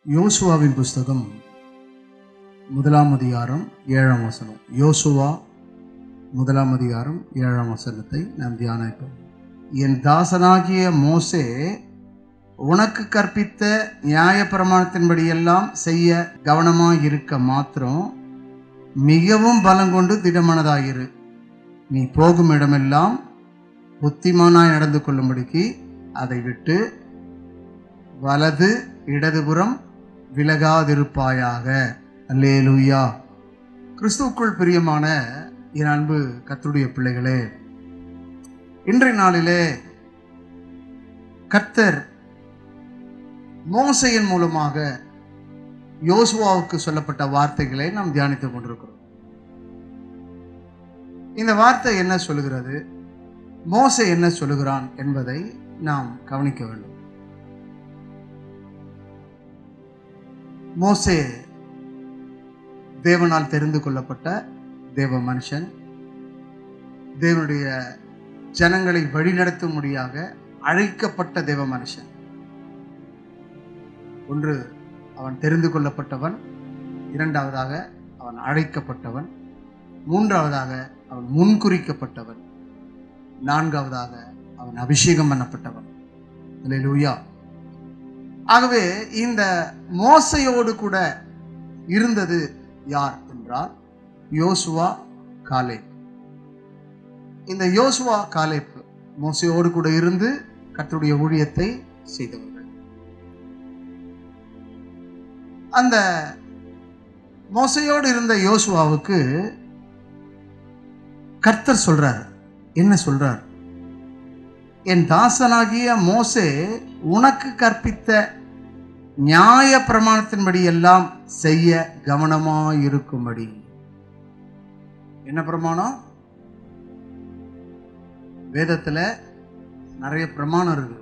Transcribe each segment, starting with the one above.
யோசுவாவின் புஸ்தகம் 1ஆம் அதிகாரம் 7ஆம் வசனம். யோசுவா 1ஆம் அதிகாரம் 7ஆம் வசனத்தை நாம் தியானிப்போம். என் தாசனாகிய மோசே உனக்கு கற்பித்த நியாயப்பிரமாணத்தின்படியெல்லாம் செய்ய கவனமாயிருக்க மாத்திரம் மிகவும் பலங்கொண்டு திடமனதாயிரு. நீ போகும் இடமெல்லாம் புத்திமானாய் நடந்து கொள்ளும்படிக்கு அதை விட்டு வலது இடதுபுறம் விலகாதிருப்பாயாக. அல்லேலூயா. கிறிஸ்துவுக்குள் பிரியமான என் அன்பு கர்த்தருடைய பிள்ளைகளே, இன்றைய நாளிலே கர்த்தர் மோசேயின் மூலமாக யோசுவாவுக்கு சொல்லப்பட்ட வார்த்தைகளை நாம் தியானித்துக் கொண்டிருக்கிறோம். இந்த வார்த்தை என்ன சொல்லுகிறது, மோசே என்ன சொல்லுகிறான் என்பதை நாம் கவனிக்க வேண்டும். மோசே தேவனால் தெரிந்து கொள்ளப்பட்ட தேவ மனுஷன். தேவனுடைய ஜனங்களை வழிநடத்தும்படியாக அழைக்கப்பட்ட தேவ மனுஷன். ஒன்று, அவன் தெரிந்து கொள்ளப்பட்டவன். இரண்டாவதாக அவன் அழைக்கப்பட்டவன். மூன்றாவதாக அவன் முன்குறிக்கப்பட்டவன். நான்காவதாக அவன் அபிஷேகம் பண்ணப்பட்டவன். அல்லேலூயா. ஆகவே இந்த மோசையோடு கூட இருந்தது யார் என்றால் யோசுவா, காலேப். இந்த யோசுவா, காலேப் மோசையோடு கூட இருந்து கர்த்தருடைய ஊழியத்தை செய்தவர்கள். அந்த மோசையோடு இருந்த யோசுவாவுக்கு கர்த்தர் சொல்றார். என்ன சொல்றார்? என் தாசனாகிய மோசே உனக்கு கற்பித்த நியாய பிரமாணத்தின்படி எல்லாம் செய்ய கவனமாயிருக்கும்படி. என்ன பிரமாணம்? வேதத்துல நிறைய பிரமாணம் இருக்கு.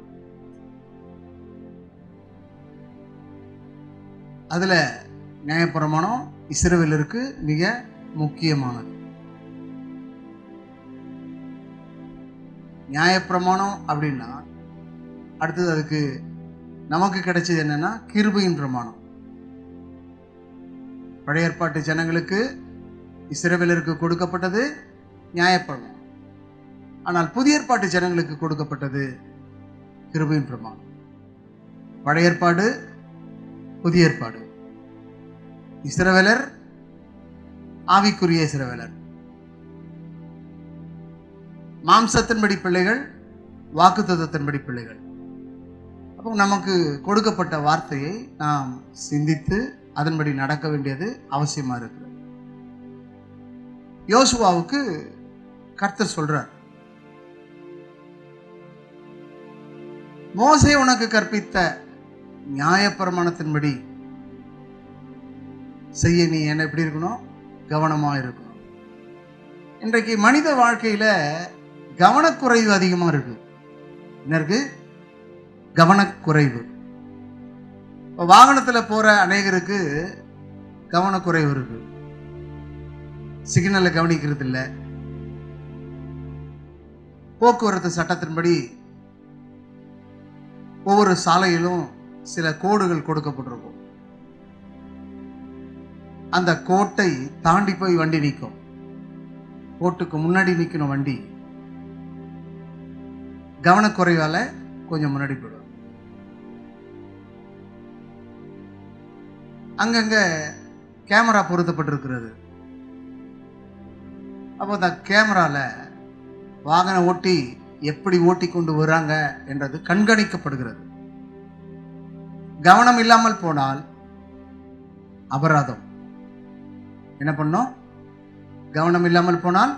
அதுல நியாய பிரமாணம் இஸ்ரவேலருக்கு மிக முக்கியமானது. நியாயப்பிரமாணம் அப்படின்னா அடுத்தது அதுக்கு நமக்கு கிடைச்சது என்னன்னா கிருபையின் பிரமாணம். பழைய ஏற்பாட்டு ஜனங்களுக்கு, இஸ்ரவேலருக்கு கொடுக்கப்பட்டது நியாயப்பிரமாணம். ஆனால் புதிய ஏற்பாட்டு ஜனங்களுக்கு கொடுக்கப்பட்டது கிருபையின் பிரமாணம். பழைய ஏற்பாடு, புதிய ஏற்பாடு. இஸ்ரவேலர் ஆவிக்குரிய இஸ்ரவேலர், மாம்சத்தின்படி பிள்ளைகள், வாக்குத்தத்தத்தின்படி பிள்ளைகள். அப்போ நமக்கு கொடுக்கப்பட்ட வார்த்தையை நாம் சிந்தித்து அதன்படி நடக்க வேண்டியது அவசியமா இருக்கு. யோசுவாவுக்கு கர்த்தர் சொல்றார், மோசே உனக்கு கற்பித்த நியாயப்பிரமாணத்தின்படி செய்ய நீ என்ன எப்படி இருக்கணும்? கவனமா இருக்கணும். இன்றைக்கு மனித வாழ்க்கையில கவனக்குறைவு அதிகமா இருக்கு. என்ன இருக்கு? கவனக்குறைவு. வாகனத்துல போற அநேகருக்கு கவனக்குறைவு இருக்கு. சிக்னலை கவனிக்கிறது இல்லை. போக்குவரத்து சட்டத்தின்படி ஒவ்வொரு சாலையிலும் சில கோடுகள் கொடுக்கப்பட்டிருக்கும். அந்த கோட்டை தாண்டி போய் வண்டி நிற்கும். கோட்டுக்கு முன்னாடி நிற்கணும் வண்டி. கவனக்குறைவால கொஞ்சம் முன்னாடி போயிடும். அங்கங்க கேமரா பொருத்தப்பட்டிருக்கிறது. அப்போ அந்த கேமரால வாகன ஓட்டி எப்படி ஓட்டி கொண்டு வராங்க என்றது கண்காணிக்கப்படுகிறது. கவனம் இல்லாமல் போனால் அபராதம். என்ன பண்ணோம்? கவனம் இல்லாமல் போனால்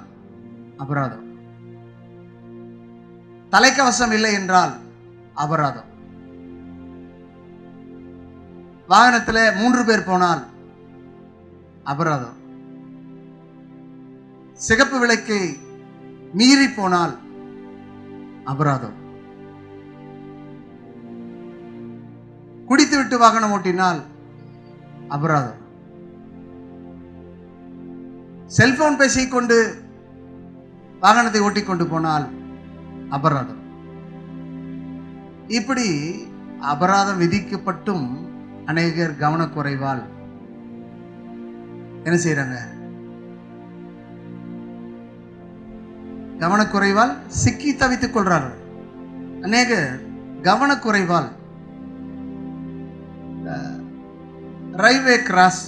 அபராதம். தலைக்கவசம் இல்லை என்றால் அபராதம். வாகனத்தில் 3 பேர் போனால் அபராதம். சிகப்பு விளக்கை மீறி போனால் அபராதம். குடித்துவிட்டு வாகனம் ஓட்டினால் அபராதம். செல்போன் பேசிக்கொண்டு வாகனத்தை ஓட்டிக்கொண்டு போனால் அபராதம். இப்படி அபராதம் விதிக்கப்பட்டும் அநேகர் கவனக்குறைவால் என்ன செய்யறாங்க? கவனக்குறைவால் சிக்கி தவித்துக் கொள்றார்கள். அநேகர் கவனக்குறைவால் ரயில்வே கிராஸ்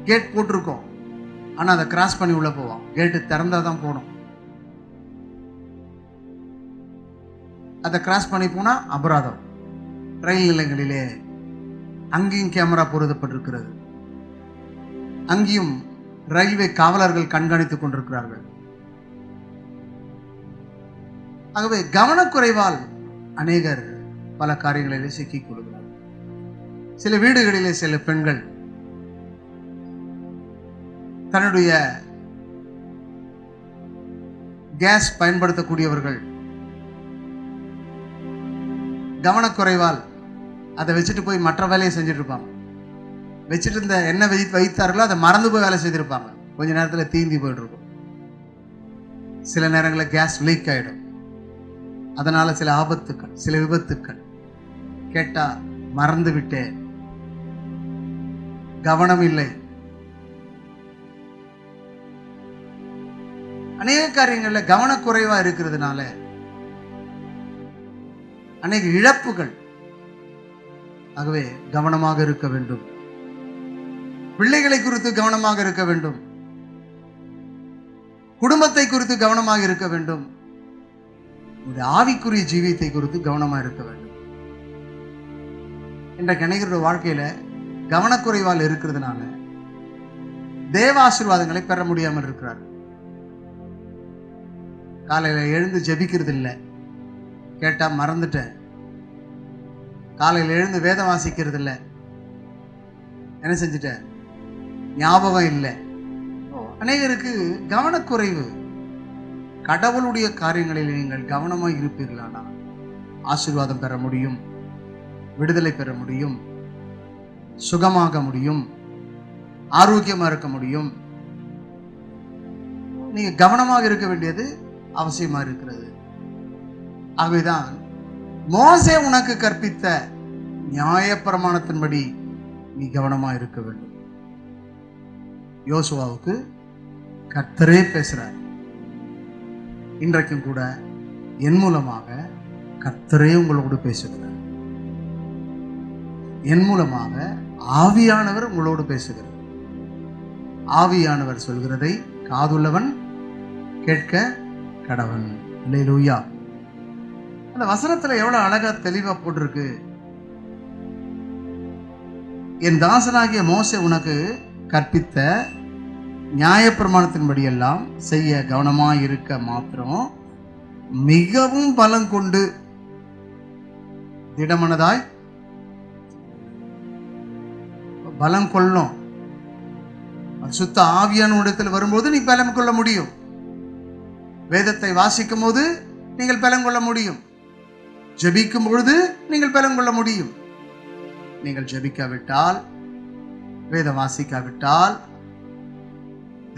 கேட் போட்டிருக்கோம், ஆனா அதை கிராஸ் பண்ணி உள்ள போவோம். கேட்டு திறந்தாதான் போகணும். அதை கிராஸ் பண்ணி போனா அபராதம். ரயில் நிலையங்களிலே அங்கேயும் கேமரா பொருத்தப்பட்டிருக்கிறது. அங்கேயும் ரயில்வே காவலர்கள் கண்காணித்துக் கொண்டிருக்கிறார்கள். ஆகவே கவனக்குறைவால் அநேகர் பல காரியங்களிலே சிக்கிக் கொள்கிறார்கள். சில வீடுகளிலே சில பெண்கள் தன்னுடைய கேஸ் பயன்படுத்தக்கூடியவர்கள் கவனக்குறைவால் அதை வச்சுட்டு போய் மற்ற வேலையை செஞ்சுட்டு இருப்பாங்க. வச்சுட்டு இருந்த என்ன வைத்தார்களோ அதை மறந்து போய் வேலை செய்திருப்பாங்க. கொஞ்ச நேரத்தில் தீந்தி போயிட்டு இருக்கும். சில நேரங்களில் கேஸ் லீக் ஆயிடும். அதனால சில ஆபத்துக்கள், சில விபத்துக்கள். கேட்டா மறந்து விட்டேன், கவனம் இல்லை. அநேக காரியங்கள்ல கவனக்குறைவா இருக்கிறதுனால அநேக இழப்புகள். ஆகவே கவனமாக இருக்க வேண்டும். பிள்ளைகளை குறித்து கவனமாக இருக்க வேண்டும். குடும்பத்தை குறித்து கவனமாக இருக்க வேண்டும். ஆவிக்குரிய ஜீவியத்தை குறித்து கவனமாக இருக்க வேண்டும். இன்றைக்கு அநேகருடைய வாழ்க்கையில கவனக்குறைவால் இருக்கிறதுனால தேவ ஆசீர்வாதங்களை பெற முடியாமல் இருக்கிறார். காலையில எழுந்து ஜெபிக்கிறது இல்லை, கேட்டா மறந்துட்டேன். காலையில் எழுந்து வேதம் வாசிக்கிறது இல்லை, என்ன செஞ்சுட்டேன், ஞாபகம் இல்லை. அநேகருக்கு கவனக்குறைவு. கடவுளுடைய காரியங்களில் நீங்கள் கவனமாக இருப்பீர்களானால் ஆசீர்வாதம் பெற முடியும், விடுதலை பெற முடியும், சுகமாக முடியும், ஆரோக்கியமா இருக்க முடியும். நீங்க கவனமாக இருக்க வேண்டியது அவசியமா இருக்கிறது. ஆகவேதான் மோசே உனக்கு கற்பித்த நியாயப்பிரமாணத்தின்படி நீ கவனமா இருக்க வேண்டும். யோசுவாவுக்கு கர்த்தரே பேசுறார். இன்றைக்கும் கூட என் மூலமாக கர்த்தரே உங்களோடு பேசுகிறார். என் மூலமாக ஆவியானவர் உங்களோடு பேசுகிறார். ஆவியானவர் சொல்கிறதை காதுள்ளவன் கேட்க கடவன். அல்லேலூயா. அந்த வசனத்துல எவ்வளவு அழகா தெளிவா போட்டிருக்கு. என் தாசனாகிய மோசே உனக்கு கற்பித்த நியாயப்பிரமாணத்தின்படி எல்லாம் செய்ய கவனமாய் இருக்க மாத்திரம் மிகவும் பலம் கொண்டு திடமனதாய் பலம் கொள்ளும். சுத்த ஆவியான இடத்தில் வரும்போது நீ பலம் கொள்ள முடியும். வேதத்தை வாசிக்கும் போது நீங்கள் பலம் கொள்ள முடியும். ஜெபிக்கும் பொழுது நீங்கள் பலம் கொள்ள முடியும். நீங்கள் ஜெபிக்காவிட்டால், வேதம் வாசிக்காவிட்டால்,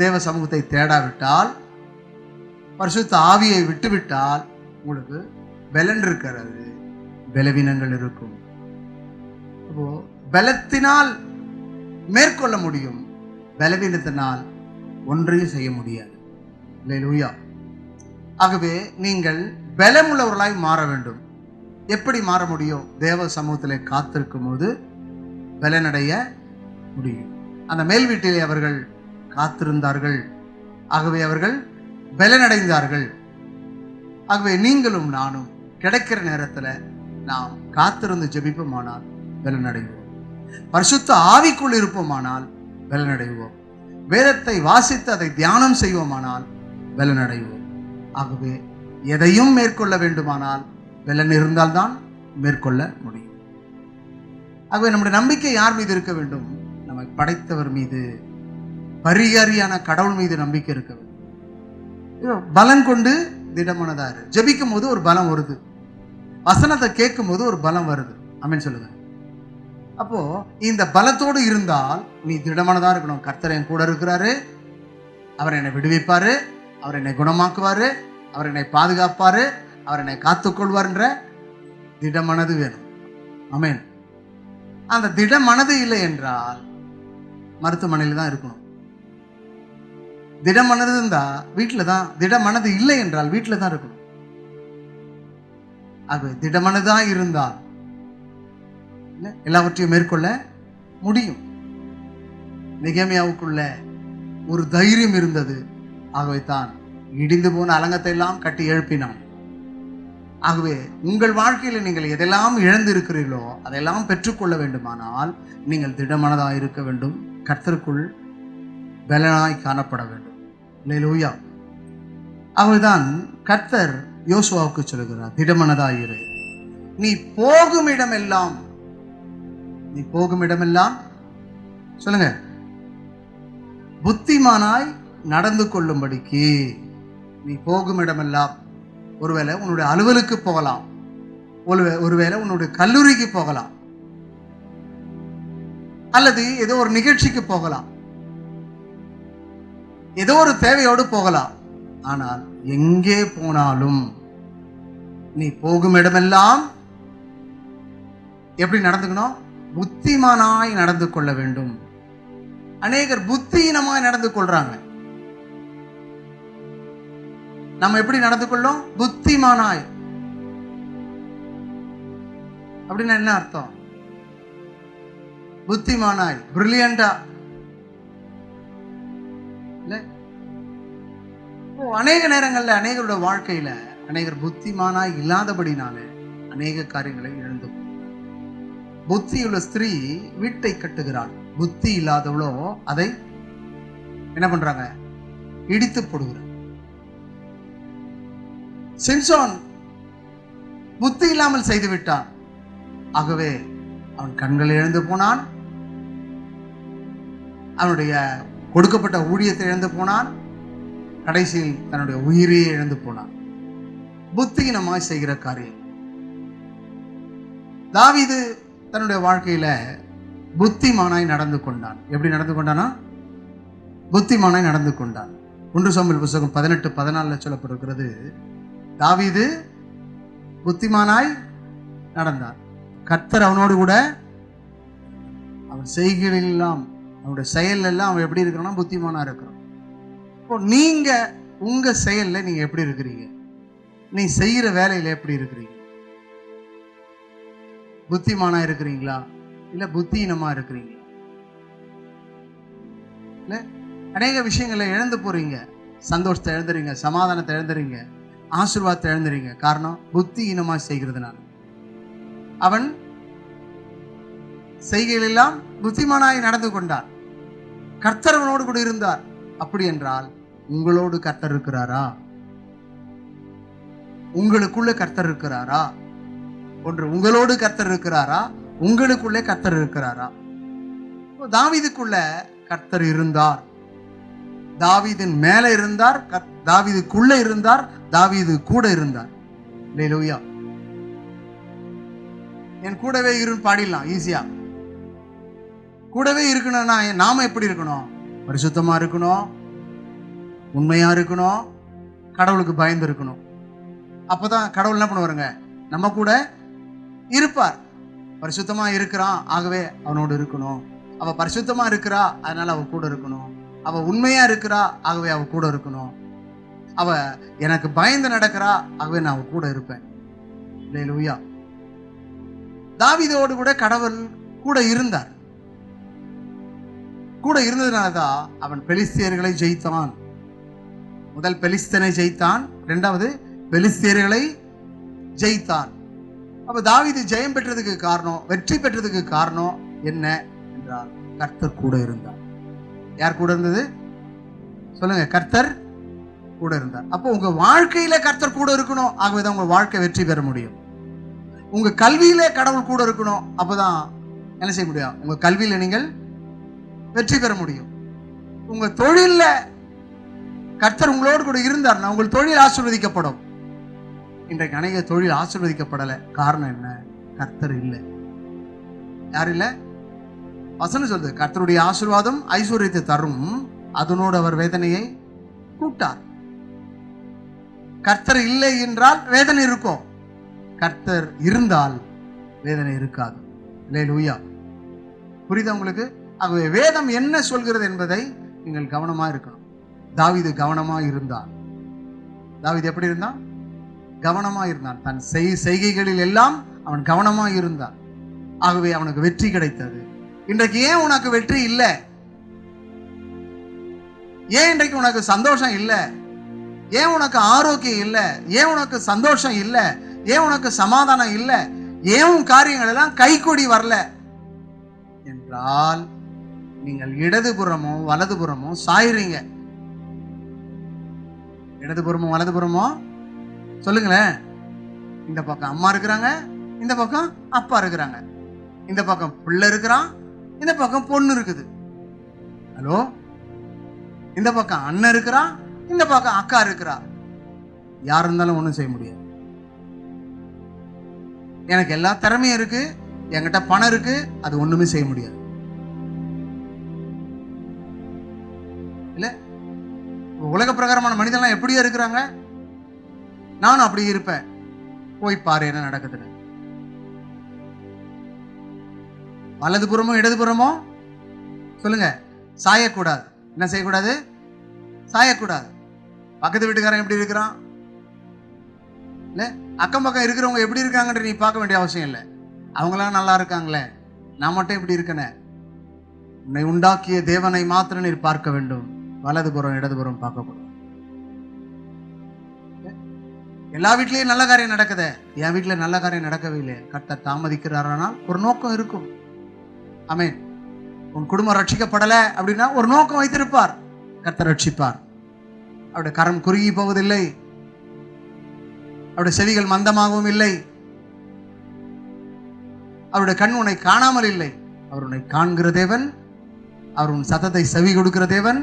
தேவ சமூகத்தை தேடாவிட்டால், பரிசுத்த ஆவியை விட்டுவிட்டால் உங்களுக்கு பலன் இருக்கிறது, பலவீனங்கள் இருக்கும். அப்போ பலத்தினால் மேற்கொள்ள முடியும், பலவீனத்தினால் ஒன்றையும் செய்ய முடியாது. அல்லேலூயா. ஆகவே நீங்கள் பலமுள்ளவர்களாய் மாற வேண்டும். எப்படி மாற முடியும்? தேவ சமூகத்திலே காத்திருக்கும் போது பலனடைய முடியும். அந்த மேல் வீட்டிலே அவர்கள் காத்திருந்தார்கள். ஆகவே அவர்கள் பலனடைந்தார்கள். ஆகவே நீங்களும் நானும் கிடைக்கிற நேரத்தில் நாம் காத்திருந்து ஜெபிப்போமானால் பலனடைவோம். பரிசுத்த ஆவிக்குள் இருப்போமானால் பலனடைவோம். வேதத்தை வாசித்து அதை தியானம் செய்வோமானால் பலனடைவோம். ஆகவே எதையும் மேற்கொள்ள வேண்டுமானால் பலன் இருந்தால்தான் மேற்கொள்ள முடியும். ஆகவே நம்முடைய நம்பிக்கை யார் மீது இருக்க வேண்டும்? நம்மை படைத்தவர் மீது, பரிகாரியான கடவுள் மீது நம்பிக்கை இருக்க வேண்டும். பலம் கொண்டு திடமனதாரு. ஜெபிக்கும் போது ஒரு பலம் வருது, வசனத்தை கேட்கும் போது ஒரு பலம் வருது. ஆமென் சொல்லுங்க. அப்போ இந்த பலத்தோடு இருந்தால் நீ திடமனதா இருக்கணும். கர்த்தர் என் கூட இருக்கிறாரு, அவர் என்னை விடுவிப்பாரு, அவர் என்னை குணமாக்குவாரு, அவர் என்னை பாதுகாப்பாரு, அவர் என்னை காத்துக்கொள்வார்ன்ற திடமனது வேணும். ஆமென். அந்த திடமனது இல்லை என்றால் மருத்துவமனையில் தான் இருக்கணும். திடமனது இருந்தா வீட்டில் தான், திடமனது இல்லை என்றால் வீட்டில் தான் இருக்கணும். ஆகவே திடமனதா இருந்தால் எல்லாவற்றையும் மேற்கொள்ள முடியும். நெகேமியாவுக்குள்ள ஒரு தைரியம் இருந்தது. ஆகவே தான் இடிந்து போன அலங்கத்தை எல்லாம் கட்டி எழுப்பினான். ஆகவே உங்கள் வாழ்க்கையில் நீங்கள் எதெல்லாம் இழந்து இருக்கிறீர்களோ அதெல்லாம் பெற்றுக்கொள்ள வேண்டுமானால் நீங்கள் திடமனதாக இருக்க வேண்டும். கர்த்தருக்குள் பலனாய் காணப்பட வேண்டும். அல்லேலூயா. அவர்தான் கர்த்தர் யோசுவாவுக்கு சொல்லுகிறார், திடமனதாயிரு. நீ போகும் இடமெல்லாம், நீ போகும் இடமெல்லாம் சொல்லுங்க, புத்திமானாய் நடந்து கொள்ளும்படிக்கு. நீ போகும் இடமெல்லாம், ஒருவேளை உன்னுடைய அலுவலுக்கு போகலாம், ஒருவேளை உன்னுடைய கல்லூரிக்கு போகலாம், அல்லது ஏதோ ஒரு நிகழ்ச்சிக்கு போகலாம், ஏதோ ஒரு தேவையோடு போகலாம். ஆனால் எங்கே போனாலும் நீ போகும் இடமெல்லாம் எப்படி நடந்துக்கணும்? புத்திமானாய் நடந்து கொள்ள வேண்டும். அநேகர் புத்தியினமாய் நடந்து கொள்றாங்க. நம்ம எப்படி நடந்து கொள்ளும்? புத்திமானாய். அப்படின்னா என்ன அர்த்தம்? புத்திமானாய், பிரில்லியண்டா இல்ல. அநேக நேரங்கள்ல அநேகருடைய வாழ்க்கையில அநேகர் புத்திமானாய் இல்லாதபடினால அநேக காரியங்களை இழந்து. புத்தியுள்ள ஸ்திரீ வீட்டை கட்டுகிறாள், புத்தி இல்லாதவளோ அதை என்ன பண்றாங்க? இடித்து போடுகிறார். சிம்சோன் புத்தி இல்லாமல் செய்து விட்டான். ஆகவே அவன் கண்கள் இழந்து போனான், அவனுடைய கொடுக்கப்பட்ட ஊழியத்தை இழந்து போனான், கடைசியில் தன்னுடைய உயிரையே இழந்து போனான். புத்தியினமாய் செய்கிற காரியம். தாவீது தன்னுடைய வாழ்க்கையில புத்திமானாய் நடந்து கொண்டான். எப்படி நடந்து கொண்டானா? புத்திமானாய் நடந்து கொண்டான். 1 சாமுவேல் புத்தகம் 18:14 சொல்லப்பட்டிருக்கிறது, தாவீது புத்திமானாய் நடந்தான். கர்த்தர் அவனோடு கூட, அவன் செய்கைகள் எல்லாம், அவனுடைய செயல் எல்லாம் அவன் எப்படி இருக்கிறான்னா புத்திமானா இருக்கிறான். இப்போ நீங்க உங்க செயல்ல நீங்க எப்படி இருக்கிறீங்க? நீ செய்யற வேலையில எப்படி இருக்கிறீங்க? புத்திமானா இருக்கிறீங்களா இல்ல புத்தியினமா இருக்கிறீங்களா? இல்ல அநேக விஷயங்களை இழந்து போறீங்க. சந்தோஷத்தை இழந்துறீங்க, சமாதானத்தை இழந்துறீங்க, ஆசீர்வாதத்தை இழந்துறீங்க. காரணம் புத்தியினமா செய்கிறதுனால. அவன் செய்கைகள் எல்லாம் புத்திமானாய் நடந்து கொண்டான். கர்த்தர் அவனோடு கூட இருந்தார். அப்படி என்றால் உங்களோடு கர்த்தர் இருக்கிறாரா? உங்களுக்குள்ள கர்த்தர் இருக்கிறாரா? ஒன்று, உங்களோடு கர்த்தர் இருக்கிறாரா? உங்களுக்குள்ளே கர்த்தர் இருக்கிறாரா? தாவீதுக்குள்ள கர்த்தர் இருந்தார். தாவீதின் மேல இருந்தார், தாவீதுக்குள்ள இருந்தார், தாவீது கூட இருந்தார். அல்லேலூயா. என் கூடவே இருன்னு பாடிடலாம் ஈஸியா. கூடவே இருக்கணும்னா நாம எப்படி இருக்கணும்? பரிசுத்தமா இருக்கணும், உண்மையா இருக்கணும், கடவுளுக்கு பயந்து இருக்கணும். அப்பதான் கடவுள் என்ன பண்ணுவாருங்க? நம்ம கூட இருப்பார். பரிசுத்தமா இருக்கிறான், ஆகவே அவனோடு இருக்கணும். அவ பரிசுத்தமா இருக்கிறா, அதனால அவ கூட இருக்கணும். அவ உண்மையா இருக்கிறா, ஆகவே அவ கூட இருக்கணும். அவ எனக்கு பயந்து நடக்கிறா, ஆகவே நான் அவ கூட இருப்பேன். அல்லேலூயா. தாவீதோடு கூட கடவுள் கூட இருந்தார். கூட இருந்ததுனாலதான் அவன் பெலிஸ்தியர்களை ஜெயித்தான். முதல் பெலிஸ்தனை ஜெயித்தான், இரண்டாவது பெலிஸ்தியர்களை ஜெயித்தான். அப்ப தாவீது ஜெயம் பெற்றதுக்கு காரணம், வெற்றி பெற்றதுக்கு காரணம் என்ன என்றால் கர்த்தர் கூட இருந்தார். யார் கூட இருந்தது? சொல்லுங்க. கர்த்தர் கூட இருந்தார். அப்போ உங்க வாழ்க்கையில கர்த்தர் கூட இருக்கணும், ஆகவேதான் உங்க வாழ்க்கை வெற்றி பெற முடியும். உங்க கல்வியில கடவுள் கூட இருக்கணும், அப்பதான் என்ன செய்ய முடியும்? உங்க கல்வியில நீங்கள் வெற்றி பெற முடியும். உங்க தொழில்ல கர்த்தர் உங்களோடு கூட இருந்தார்னா உங்கள் தொழில் ஆசீர்வதிக்கப்படும். இன்றைக்கு அநேக தொழில் ஆசீர்வதிக்கப்படலை. காரணம் என்ன? கர்த்தர் இல்லை. யார் இல்லை? வசனம் சொல்றது, கர்த்தருடைய ஆசீர்வாதம் ஐஸ்வர்யத்தை தரும், அதனோடு அவர் வேதனையை கூட்டார். கர்த்தர் இல்லை என்றால் வேதனை இருக்கும். கர்த்தர் இருந்தால் வேதனை இருக்காது. அல்லேலூயா. புரியுதா உங்களுக்கு? ஆகவே வேதம் என்ன சொல்கிறது என்பதை நீங்கள் கவனமா இருக்கணும். தாவீது கவனமா இருந்தான். தாவீது எப்படி இருந்தான்? கவனமா இருந்தான். தன் செய்கைகளில் எல்லாம் அவன் கவனமா இருந்தான். ஆகவே அவனுக்கு வெற்றி கிடைத்தது. இன்றைக்கு ஏன் உனக்கு வெற்றி இல்லை? ஏன் இன்றைக்கு உனக்கு சந்தோஷம் இல்லை? ஏன் உனக்கு ஆரோக்கியம் இல்லை? ஏன் உனக்கு சந்தோஷம் இல்லை? ஏன் உனக்கு சமாதானம் இல்லை? ஏன் உன் காரியங்கள் எல்லாம் கைகூடி வரல என்றால் நீங்கள் இடதுபுறமோ வலதுபுறமோ சாயிறீங்க. இடதுபுறமோ வலதுபுறமோ சொல்லுங்களேன். இந்த பக்கம் அம்மா இருக்கிறாங்க, இந்த பக்கம் அப்பா இருக்கிறாங்க, இந்த பக்கம் பிள்ளை இருக்கிறான், இந்த பக்கம் பொண்ணு இருக்குது. ஹலோ, இந்த பக்கம் அண்ணன் இருக்கிறான், இந்த பக்கம் அக்கா இருக்கிறா. யார் இருந்தாலும் ஒன்றும் செய்ய முடியாது. எனக்கு எல்லா திறமையும் இருக்கு, என்கிட்ட பணம் இருக்கு, அது ஒண்ணுமே செய்ய முடியாது. இல்ல, உலக பிரகாரமான மனிதன்லாம் எப்படியா இருக்கிறாங்க? நானும் அப்படி இருப்பேன். போய் பாரு என்ன நடக்குதுன்னு. வலதுபுறமோ இடதுபுறமோ சொல்லுங்க, சாயக்கூடாது. என்ன செய்யக்கூடாது? சாயக்கூடாது. பக்கத்து வீட்டுக்காரன் எப்படி இருக்கிறான், இல்ல அக்கம் பக்கம் இருக்கிறவங்க எப்படி இருக்காங்கன்ற நீ பார்க்க வேண்டிய அவசியம் இல்லை. அவங்களாம் நல்லா இருக்காங்களே, நான் மட்டும் இப்படி இருக்கனே. உன்னை உண்டாக்கிய தேவனை மாத்திரம் நீர் பார்க்க வேண்டும். வலதுபுறம் இடதுபுறம் பார்க்கக்கூடாது. எல்லா வீட்லயும் நல்ல காரியம் நடக்குது, என் வீட்டுல நல்ல காரியம் நடக்கவே இல்லை. கர்த்தர் தாமதிக்கிறாரானால் ஒரு நோக்கம் இருக்கும். ஆமென். உன் குடும்பம் ரட்சிக்கப்படல அப்படின்னா ஒரு நோக்கம் வைத்திருப்பார். கர்த்தர் ரட்சிப்பார். அவருடைய கரம் குறுகி போவதில்லை, அவருடைய செவிகள் மந்தமாகவும் இல்லை, அவருடைய கண் உன்னை காணாமல் இல்லை. அவர் உன்னை காண்கிற தேவன், அவர் உன் சத்தத்தை செவி கொடுக்கிற தேவன்,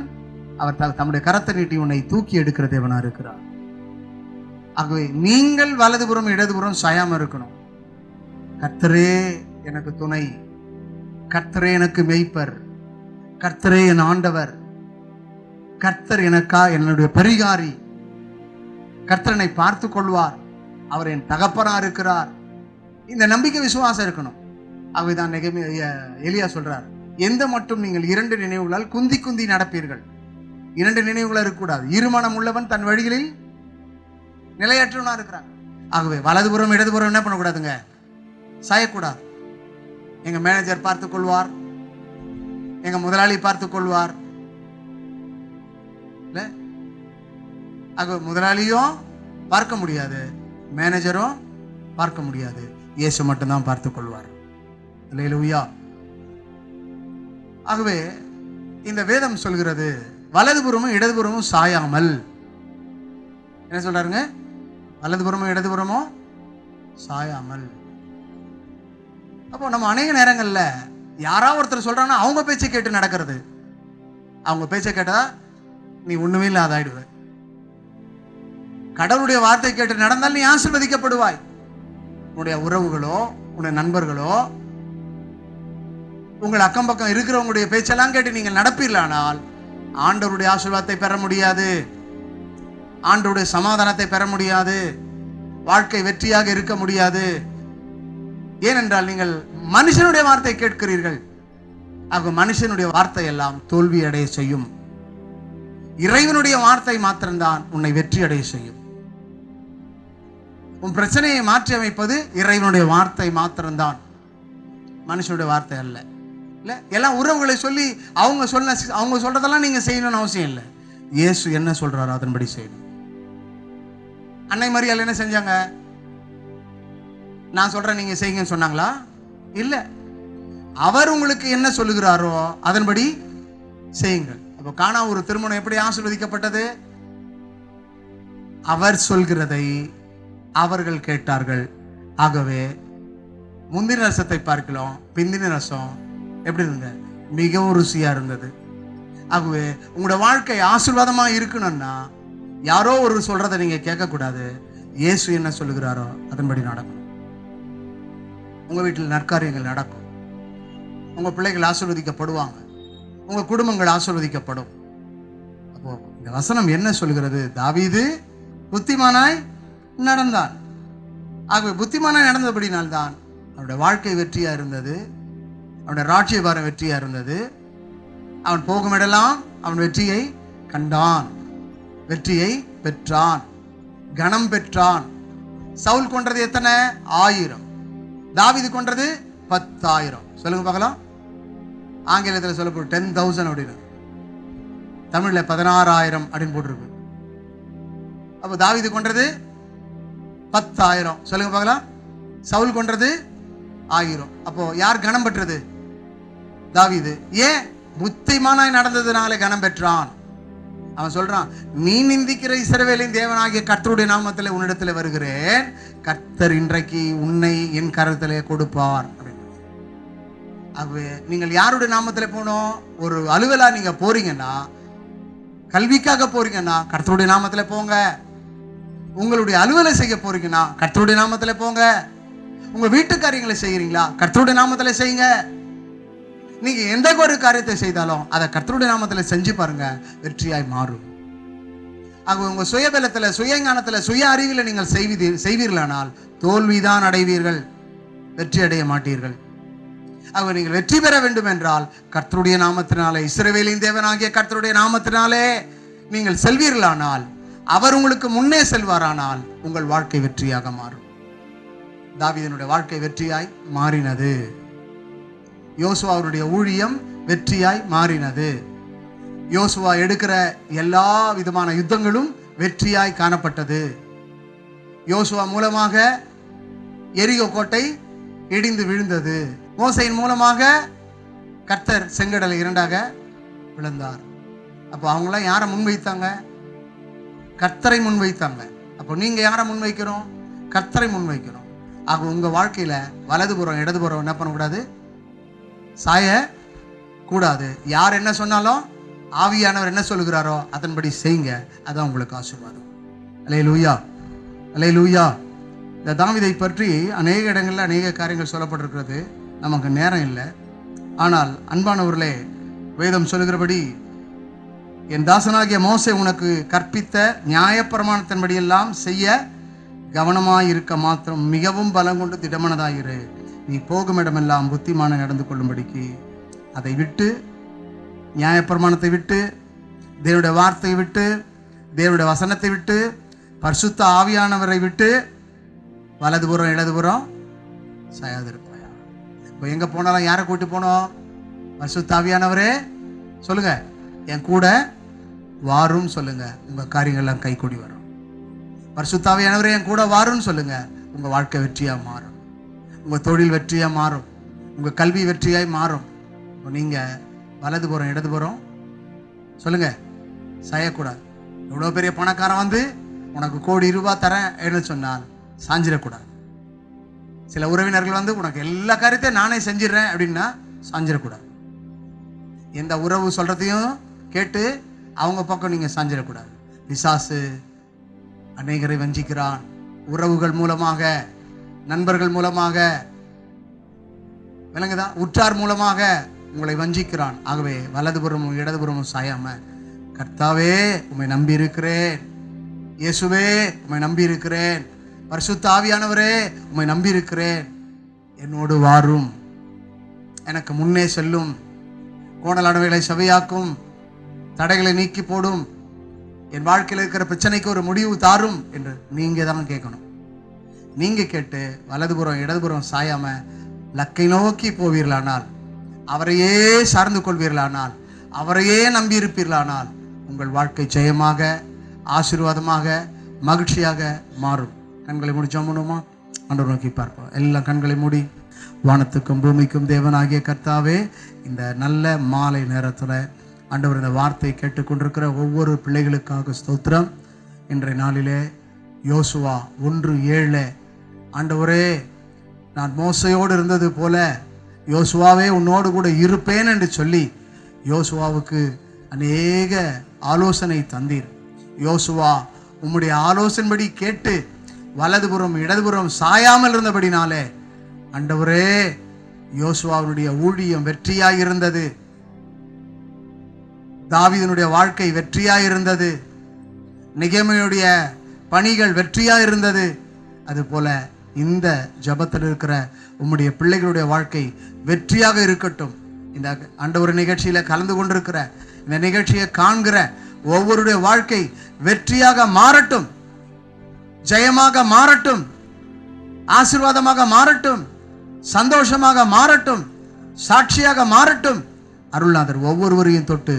அவர் தம்முடைய கரத்தை நீட்டி உன்னை தூக்கி எடுக்கிற தேவனா இருக்கிறார். ஆகவே நீங்கள் வலதுபுறம் இடதுபுறம் சாயாம இருக்கணும். கர்த்தரே எனக்கு துணை, கர்த்தரே எனக்கு மெய்ப்பர், கர்த்தரே என் ஆண்டவர், கர்த்தர் எனக்கா என்னுடைய பரிகாரி, கர்த்தர் என்னை பார்த்து கொள்வார், அவர் என் தகப்பனா இருக்கிறார். இந்த நம்பிக்கை விசுவாசம் இருக்கணும். ஆகவேதான் எலியா சொல்றார், எந்த மட்டும் நீங்கள் 2 நினைவுகளால் குந்தி குந்தி நடப்பீர்கள். 2 நினைவுகள் இருக்கக்கூடாது. இருமனம் உள்ளவன் தன் வழிகளில் நிலையற்றவனா இருக்கிறான். ஆகவே வலதுபுறம் இடதுபுறம் என்ன பண்ணக்கூடாதுங்க? சாயக்கூடாது. எங்க மேனேஜர் பார்த்துக் கொள்வார், எங்க முதலாளி பார்த்துக் கொள்வார். முதலாளியும் பார்க்க முடியாது, மேனேஜரும் பார்க்க முடியாது, இயேசு மட்டும்தான் பார்த்துக் கொள்வார். அல்லேலூயா. ஆகவே இந்த வேதம் சொல்கிறது வலதுபுறமும் இடதுபுறமும் சாயாமல். என்ன சொல்றாருங்க? வலதுபுறமும் இடதுபுறமும் சாயாமல். அப்போ நம்ம அநேக நேரங்கள்ல யாராவது ஒருத்தர் சொல்றாங்கன்னா அவங்க பேச்சை கேட்டு நடக்கிறது. அவங்க பேச்சை கேட்டா நீ ஒண்ணுமே இல்லாத ஆயிடுவ. கடவுளுடைய வார்த்தை கேட்டு நடந்தால் நீ ஆசீர்வதிக்கப்படுவாய். உன்னுடைய உறவுகளோ உன்னுடைய நண்பர்களோ உங்கள் அக்கம் பக்கம் இருக்கிறவங்களுடைய பேச்செல்லாம் கேட்டு நீங்கள் நடப்பீர்களானால் ஆண்டவருடைய ஆசீர்வாதத்தை பெற முடியாது, ஆண்டவருடைய சமாதானத்தை பெற முடியாது, வாழ்க்கை வெற்றியாக இருக்க முடியாது. ஏனென்றால் நீங்கள் மனுஷனுடைய வார்த்தை கேட்கிறீர்கள். ஆக மனுஷனுடைய வார்த்தை எல்லாம் தோல்வி அடைய செய்யும். இறைவனுடைய வார்த்தை மாத்திரம்தான் உன்னை வெற்றி அடைய செய்யும். உன் பிரச்சனையை மாற்றி அமைப்பது இறைவனுடைய வார்த்தை மாத்திரம்தான், மனுஷனுடைய வார்த்தை அல்ல. இல்ல எல்லாம் உறவுகளை சொல்லி அவங்க சொல்றதெல்லாம் நீங்க செய்யணும்னு அவசியம் இல்லை. இயேசு என்ன சொல்றாரோ அதன்படி செய்யணும். அன்னை மரியாள் என்ன செஞ்சாங்க? நான் சொல்றேன் நீங்க செய்யுங்கன்னு சொன்னாங்களா? இல்ல, அவர் உங்களுக்கு என்ன சொல்லுகிறாரோ அதன்படி செய்யுங்கள். அப்போ காணா ஒரு திருமணம் எப்படி ஆசீர்வதிக்கப்பட்டது? அவர் சொல்கிறதை அவர்கள் கேட்டார்கள். ஆகவே முந்தின ரசத்தை பார்க்கலாம், பிந்தின ரசம் எப்படி இருந்தது? மிகவும் ருசியா இருந்தது. ஆகவே உங்களோட வாழ்க்கை ஆசீர்வாதமா இருக்கணும்னா யாரோ ஒரு சொல்றதை நீங்க கேட்கக்கூடாது. இயேசு என்ன சொல்லுகிறாரோ அதன்படி நடக்கும். உங்க வீட்டில் நற்காரியங்கள் நடக்கும், உங்க பிள்ளைகள் ஆசீர்வதிக்கப்படுவாங்க, உங்க குடும்பங்கள் ஆசீர்வதிக்கப்படும். அப்போ இந்த வசனம் என்ன சொல்கிறது? தாவீது புத்திமானாய் நடந்தான். ஆகவே புத்திமானாய் நடந்தபடினால்தான் அவனுடைய வாழ்க்கை வெற்றியா இருந்தது, அவனுடைய ராஜ்யபாரம் வெற்றியா இருந்தது. அவன் போகும் இடெல்லாம் அவன் வெற்றியை கண்டான், வெற்றியை பெற்றான், கனம் பெற்றான். சவுல் கொன்றது எத்தனை? 1000. தாவீது கொன்றது 10,000. சொல்லுங்க பார்க்கலாம். ஆங்கிலத்தில் சொல்லப்படும் 10,000 அப்படின்னு, தமிழ்ல 16,000 அப்படின்னு போட்டிருக்கு. அப்போ தாவீது கொன்றது 10,000. சொல்லுங்க பார்க்கலாம். சவுல் கொன்றது 1000. அப்போ யார் கனம் பெற்றது? தாவீது. ஏன்? புத்திமானாய் நடந்ததுனால கனம் பெற்றான். அவன் சொல்றான், நீ நிந்திக்கிற இஸ்ரவேலின் தேவனாகிய கர்த்தருடைய நாமத்திலே உன்னிடத்தில் வருகிறேன், கர்த்தர் இன்றைக்கு உன்னை என் கரத்திலே கொடுப்பார். நீங்கள் யாருடைய நாமத்திலே போனோம்? ஒரு அலுவலா நீங்க போறீங்கன்னா, கல்விக்காக போறீங்கன்னா கர்த்தருடைய நாமத்திலே போங்க. உங்களுடைய அலுவலை செய்ய போறீங்கன்னா கர்த்தருடைய நாமத்திலே போங்க. உங்க வீட்டு காரியங்களை செய்கிறீங்களா கர்த்தருடைய நாமத்திலே செய்யுங்க. நீங்க எந்த ஒரு காரியத்தை செய்தாலும் அதை கர்த்தருடைய நாமத்தில் செஞ்சு பாருங்க, வெற்றியாய் மாறும். ஆக உங்க சுயபலத்துல, சுயஞானத்துல, சுய அறிவில் நீங்கள் செய்வீர்களானால் தோல்விதான் அடைவீர்கள், வெற்றி அடைய மாட்டீர்கள். ஆக நீங்கள் வெற்றி பெற வேண்டும் என்றால் கர்த்தருடைய நாமத்தினாலே, இஸ்ரவேலின் தேவனாகிய கர்த்தருடைய நாமத்தினாலே நீங்கள் செல்வீர்களானால், அவர் உங்களுக்கு முன்னே செல்வாரானால் உங்கள் வாழ்க்கை வெற்றியாக மாறும். தாவீதினுடைய வாழ்க்கை வெற்றியாய் மாறினது. யோசுவாவுடைய ஊழியம் வெற்றியாய் மாறினது. யோசுவா எடுக்கிற எல்லா விதமான யுத்தங்களும் வெற்றியாய் காணப்பட்டது. யோசுவா மூலமாக எரிகோ கோட்டை இடிந்து விழுந்தது. மோசையின் மூலமாக கர்த்தர் செங்கடலை 2ஆக விழுந்தார். அப்போ அவங்களாம் யாரை முன்வைத்தாங்க? கர்த்தரை முன்வைத்தாங்க. அப்போ நீங்க யாரை முன்வைக்கிறோம்? கர்த்தரை முன்வைக்கிறோம். ஆக உங்க வாழ்க்கையில வலதுபுறம் இடதுபுறம் என்ன பண்ணக்கூடாது? சாய கூடாது. யார் என்ன சொன்னாலும் ஆவியானவர் என்ன சொல்லுகிறாரோ அதன்படி செய்யுங்க. அதான் உங்களுக்கு ஆசீர்வாதம். அல்லேலூயா, அல்லேலூயா. இந்த தாவீதை பற்றி அநேக இடங்களில் அநேக காரியங்கள் சொல்லப்பட்டிருக்கிறது. நமக்கு நேரம் இல்லை. ஆனால் அன்பானவர்களே, வேதம் சொல்லுகிறபடி, என் தாசனாகிய மோசே உனக்கு கற்பித்த நியாயப்பிரமாணத்தின்படியெல்லாம் செய்ய கவனமாயிருக்க மாத்திரம் மிகவும் பலம் கொண்டு திடமனதாயிரு. நீ போகும் இடமெல்லாம் புத்திமான நடந்து கொள்ளும்படிக்கு அதை விட்டு, நியாயப்பிரமாணத்தை விட்டு, தேவனுடைய வார்த்தையை விட்டு, தேவனுடைய வசனத்தை விட்டு, பரிசுத்த ஆவியானவரை விட்டு வலதுபுறம் இடதுபுறம் சாயாதிருப்பாயா. இப்போ எங்க போனாலும் யாரை கூட்டி போனோம்? பரிசுத்த ஆவியானவரே சொல்லுங்க, என் கூட வாரும் சொல்லுங்க, உங்க காரியங்கள்லாம் கைகூடி வரும். பரிசுத்த ஆவியானவரே என் கூட வாருன்னு சொல்லுங்க, உங்க வாழ்க்கை வெற்றியா மாறும், உங்க தொழில் வெற்றியா மாறும், உங்க கல்வி வெற்றியாய் மாறும். நீங்க வலதுபுறம் இடதுபுறம் சொல்லுங்க சாயக்கூடாது. எவ்வளோ பெரிய பணக்காரன் வந்து உனக்கு ₹1,00,00,000 தரேன் என்று சொன்னால் சாஞ்சிடக்கூடாது. சில உறவினர்கள் வந்து உனக்கு எல்லா காரியத்தையும் நானே செஞ்சிடறேன் அப்படின்னா சாஞ்சிடக்கூடாது. எந்த உறவு சொல்றதையும் கேட்டு அவங்க பக்கம் நீங்க சாஞ்சிடக்கூடாது. பிசாசு அநேகரை வஞ்சிக்கிறான். உறவுகள் மூலமாக, நண்பர்கள் மூலமாக, விளங்குதா, உற்றார் மூலமாக உங்களை வஞ்சிக்கிறான். ஆகவே வலதுபுறமும் இடதுபுறமும் சாயாம, கர்த்தாவே உம்மை நம்பி இருக்கிறேன், இயேசுவே உம்மை நம்பி இருக்கிறேன், பரிசுத்த ஆவியானவரே உம்மை நம்பி இருக்கிறேன், என்னோடு வாரும், எனக்கு முன்னே செல்லும், கோணலானவைகளை செவையாக்கும், தடைகளை நீக்கி போடும், என் வாழ்க்கையில் இருக்கிற பிரச்சனைக்கு ஒரு முடிவு தாரும் என்று நீங்க தான் கேட்கணும். நீங்க கேட்டு வலதுபுறம் இடதுபுறம் சாயாம லக்கை நோக்கி போவீர்களானால், அவரையே சார்ந்து கொள்வீர்களானால், அவரையே நம்பி இருப்பீர்களானால் உங்கள் வாழ்க்கை ஜெயமாக, ஆசீர்வாதமாக, மகிழ்ச்சியாக மாறும். கண்களை மூடி ஜெபம் பண்ணுவோமா? ஆண்டவரை நோக்கி பார்ப்போம். எல்லாம் கண்களை மூடி. வானத்துக்கும் பூமிக்கும் தேவனாகிய கர்த்தாவே, இந்த நல்ல மாலை நேரத்தில் ஆண்டவர் இந்த வார்த்தையை கேட்டுக்கொண்டிருக்கிற ஒவ்வொரு பிள்ளைகளுக்காக ஸ்தோத்திரம். இன்றைய நாளிலே யோசுவா 1:7 ஆண்டவரே, நான் மோசையோடு இருந்தது போல யோசுவாவே உன்னோடு கூட இருப்பேன் என்று சொல்லி யோசுவாவுக்கு அநேக ஆலோசனை தந்தீர். யோசுவா உம்முடைய ஆலோசனைப்படி கேட்டு வலதுபுறம் இடதுபுறம் சாயாமல் இருந்தபடினாலே ஆண்டவரே யோசுவாவுடைய ஊழியம் வெற்றியாய் இருந்தது. தாவீதினுடைய வாழ்க்கை வெற்றியாய் இருந்தது. நெகேமியாவுடைய பணிகள் வெற்றியாய் இருந்தது. அதுபோல இந்த ஜபத்தில் இருக்கிற உம்முடைய பிள்ளைகளுடைய வாழ்க்கை வெற்றியாக இருக்கட்டும். இந்த ஆண்டவர் நிகழ்ச்சியில கலந்து கொண்டிருக்கிற, இந்த நிகழ்ச்சியை காண்கிற ஒவ்வொருடைய வாழ்க்கை வெற்றியாக மாறட்டும், ஜெயமாக மாறட்டும், ஆசீர்வாதமாக மாறட்டும், சந்தோஷமாக மாறட்டும், சாட்சியாக மாறட்டும். அருள்நாதர் ஒவ்வொருவரையும் தொட்டு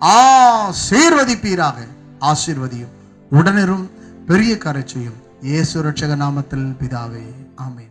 ஆசீர்வதிப்பீராக. ஆசீர்வதியும், உடனிரும், பெரிய காரியச் செய்யும். இயேசு ரட்சக நாமத்தில் பிதாவே, ஆமென்.